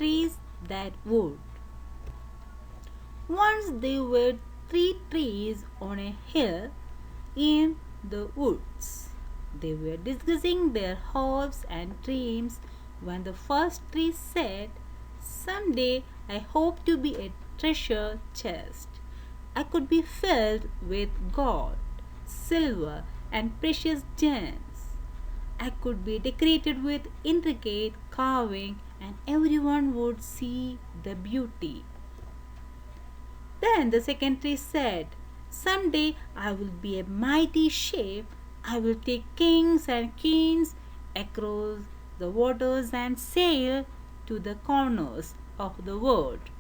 trees that would. Once there were three trees on a hill in the woods. They were discussing their hopes and dreams when the first tree said, "Someday I hope to be a treasure chest. I could be filled with gold, silver, and precious gems. I could be decorated with intricate carving, and everyone would see the beauty." Then the secretary said, "Someday I will be a mighty ship. I will take kings and queens across the waters and sail to the corners of the world.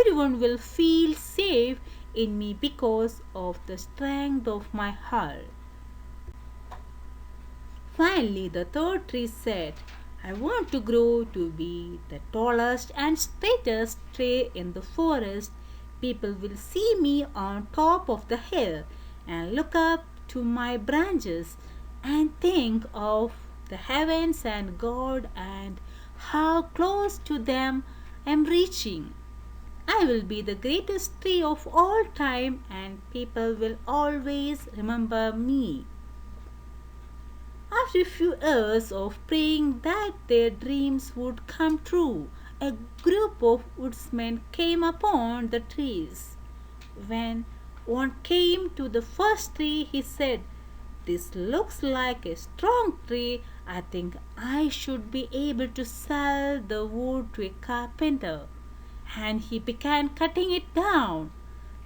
Everyone will feel safe in me because of the strength of my hull." Finally, the third tree said, "I want to grow to be the tallest and straightest tree in the forest. People will see me on top of the hill and look up to my branches and think of the heavens and God and how close to them I am reaching. I will be the greatest tree of all time, and people will always remember me." After a few years of praying that their dreams would come true, a group of woodsmen came upon the trees. When one came to the first tree, he said, "This looks like a strong tree. I think I should be able to sell the wood to a carpenter." And he began cutting it down.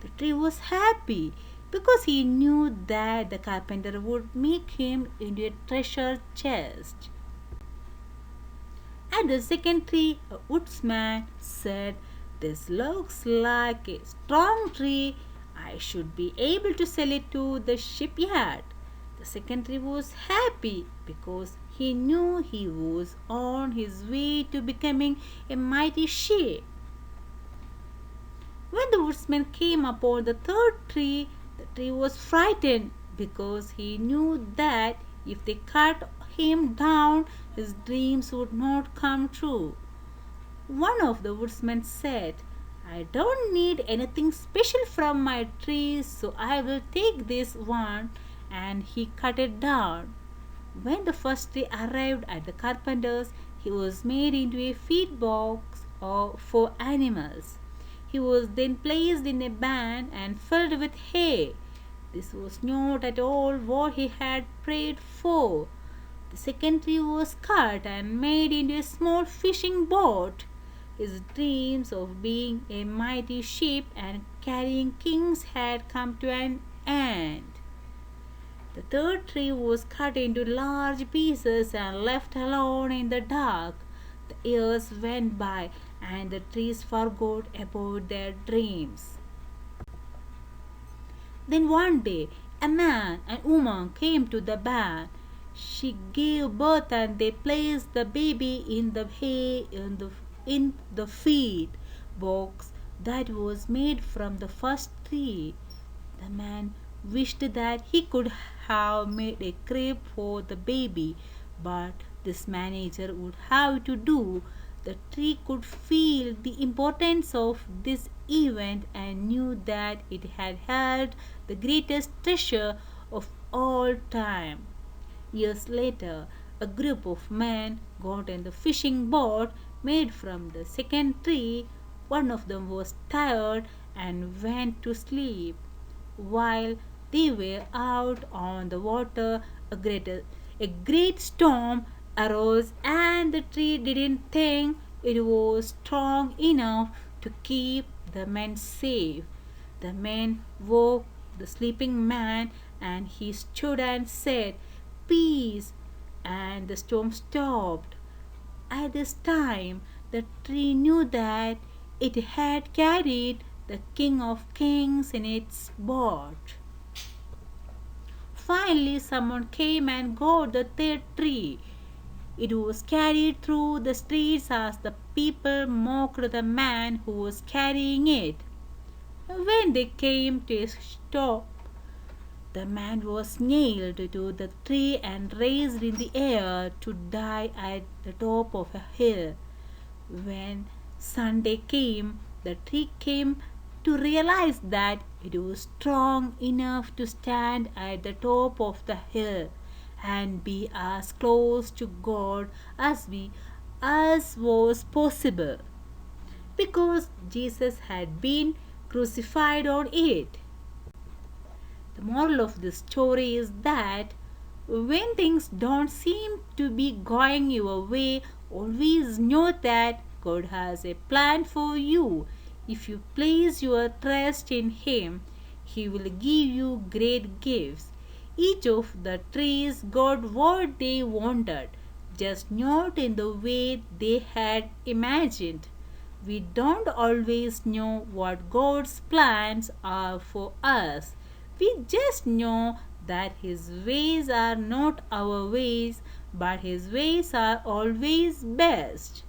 The tree was happy because he knew that the carpenter would make him into a treasure chest. At the second tree, a woodsman said, "This looks like a strong tree. I should be able to sell it to the shipyard." The second tree was happy because he knew he was on his way to becoming a mighty ship. When the woodsman came upon the third tree, the tree was frightened because he knew that if they cut him down, his dreams would not come true. One of the woodsmen said, "I don't need anything special from my tree, so I will take this one," and he cut it down. When the first tree arrived at the carpenter's, he was made into a feed box for animals. He was then placed in a barn and filled with hay. This was not at all what he had prayed for. The second tree was cut and made into a small fishing boat. His dreams of being a mighty ship and carrying kings had come to an end. The third tree was cut into large pieces and left alone in the dark. The years went by and the trees forgot about their dreams. Then one day, a man and woman came to the barn. She gave birth and they placed the baby in the hay in the feed box that was made from the first tree. The man wished that he could have made a crib for the baby, but this manager would have to do. The tree could feel the importance of this event and knew that it had held the greatest treasure of all time. Years later, a group of men got in the fishing boat made from the second tree. One of them was tired and went to sleep. While they were out on the water, a great storm arose, and the tree didn't think it was strong enough to keep the men safe. The men woke the sleeping man, and he stood and said, "Peace," and the storm stopped. At this time, the tree knew that it had carried the King of Kings in its boat. Finally, someone came and got the third tree. It was carried through the streets as the people mocked the man who was carrying it. When they came to a stop, the man was nailed to the tree and raised in the air to die at the top of a hill. When Sunday came, the tree came to realize that it was strong enough to stand at the top of the hill and be as close to God as was possible because Jesus had been crucified on it. The moral of this story is that when things don't seem to be going your way, always know that God has a plan for you. If you place your trust in Him, He will give you great gifts. Each of the trees got what they wanted, just not in the way they had imagined. We don't always know what God's plans are for us. We just know that His ways are not our ways, but His ways are always best.